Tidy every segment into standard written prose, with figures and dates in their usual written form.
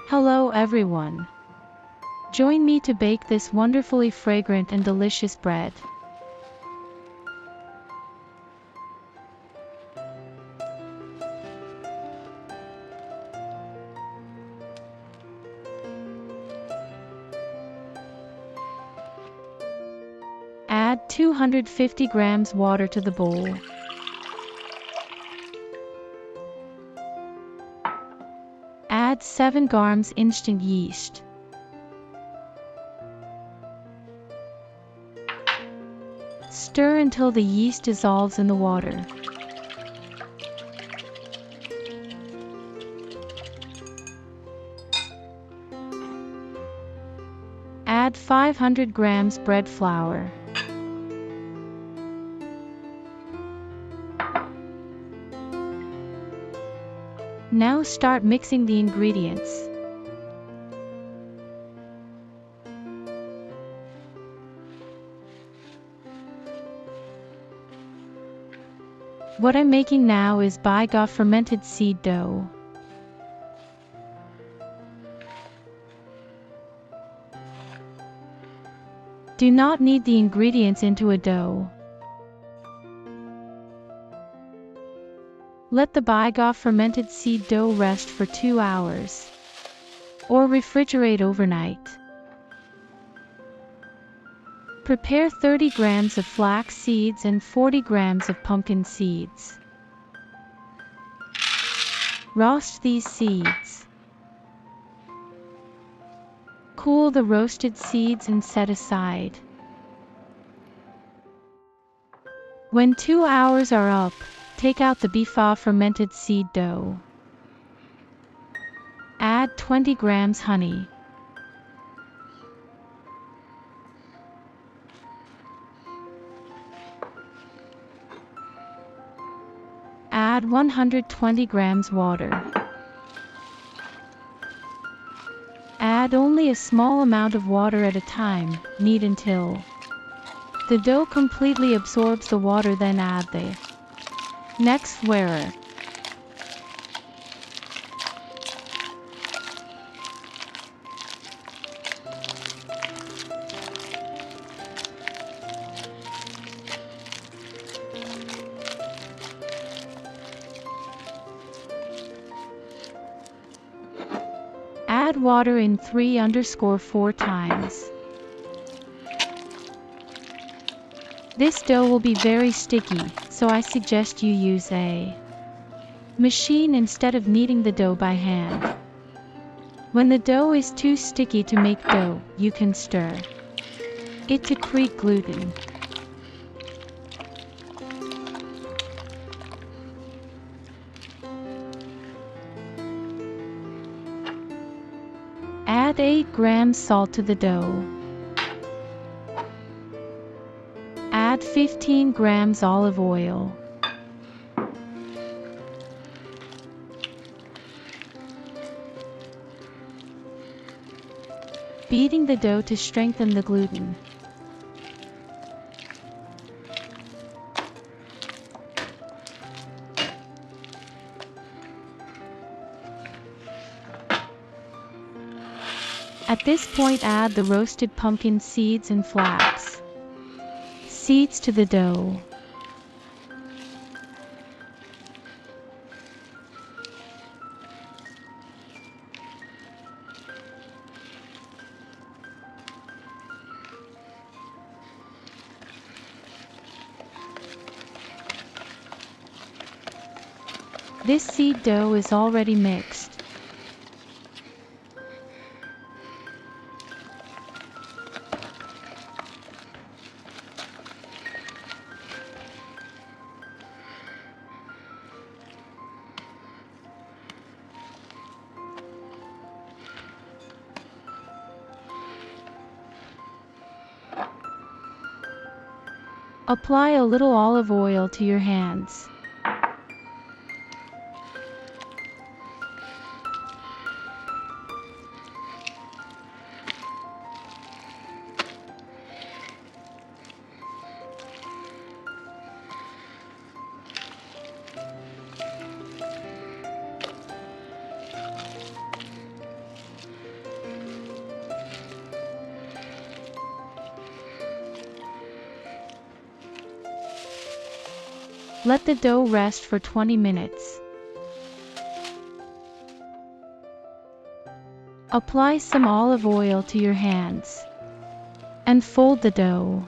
Hello everyone. Join me to bake this wonderfully fragrant and delicious bread. Add 250 grams water to the bowl. Add 7 grams instant yeast. Stir until the yeast dissolves in the water. Add 500 grams bread flour. Now start mixing the ingredients. What I'm making now is baijiu fermented seed dough. Do not knead the ingredients into a dough. Let the baijiu fermented seed dough rest for 2 hours. Or refrigerate overnight. Prepare 30 grams of flax seeds and 40 grams of pumpkin seeds. Roast these seeds. Cool the roasted seeds and set aside. When 2 hours are up, take out the baijiu fermented seed dough. Add 20 grams honey. Add 120 grams water. Add only a small amount of water at a time, knead until the dough completely absorbs the water, then add the next flour. Add water in 3_4 times. This dough will be very sticky, so I suggest you use a machine instead of kneading the dough by hand. When the dough is too sticky to make dough, you can stir it to create gluten. Add 8 grams salt to the dough. Add 15 grams olive oil. Beating the dough to strengthen the gluten. At this point, add the roasted pumpkin seeds and flax seeds to the dough. This seed dough is already mixed. Apply a little olive oil to your hands. Let the dough rest for 20 minutes. Apply some olive oil to your hands and fold the dough.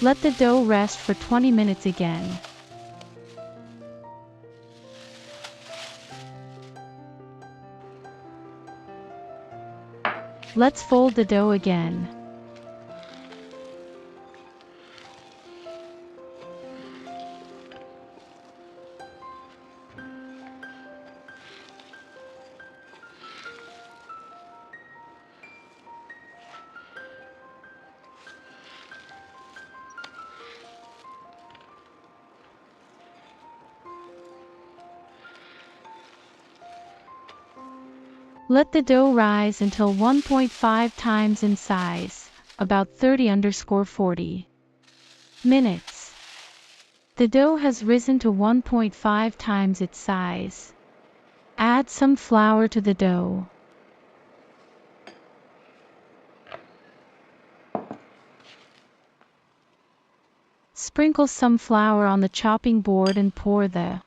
Let the dough rest for 20 minutes again. Let's fold the dough again. Let the dough rise until 1.5 times in size, about 30-40 minutes. The dough has risen to 1.5 times its size. Add some flour to the dough. Sprinkle some flour on the chopping board and pour the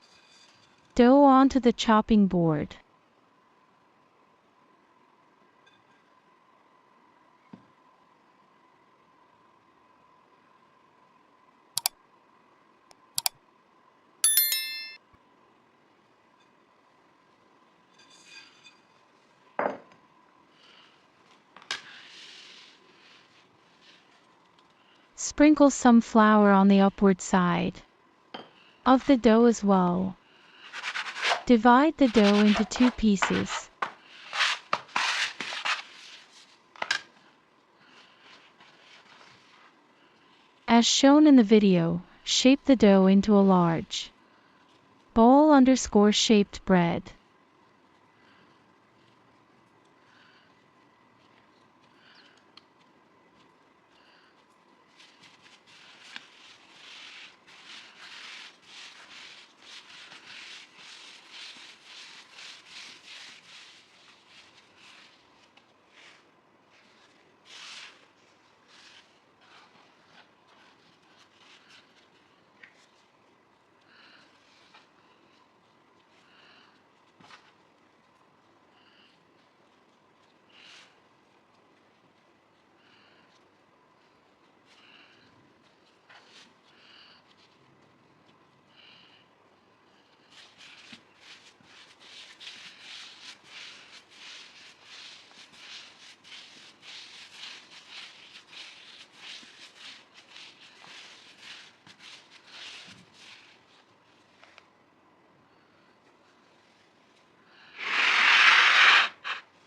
dough onto the chopping board. Sprinkle some flour on the upward side of the dough as well. Divide the dough into 2 pieces. As shown in the video, shape the dough into a large bowl-shaped bread.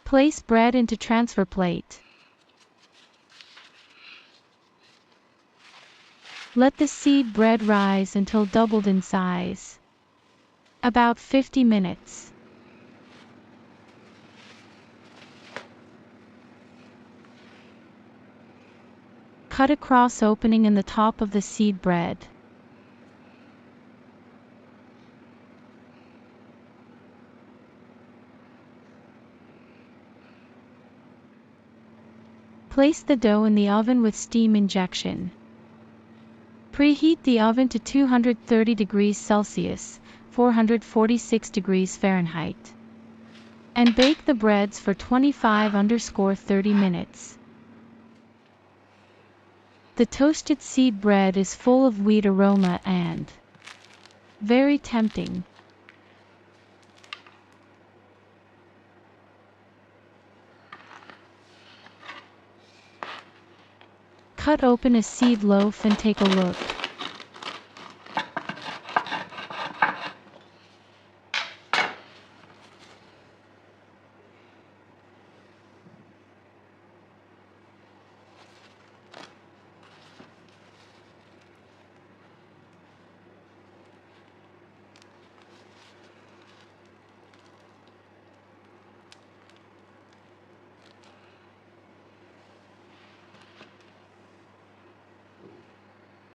Place bread into transfer plate. Let the seed bread rise until doubled in size. About 50 minutes. Cut a cross opening in the top of the seed bread. Place the dough in the oven with steam injection. Preheat the oven to 230 degrees Celsius, 446 degrees Fahrenheit. And bake the breads for 25-30 minutes. The toasted seed bread is full of wheat aroma and very tempting. Cut open a seed loaf and take a look.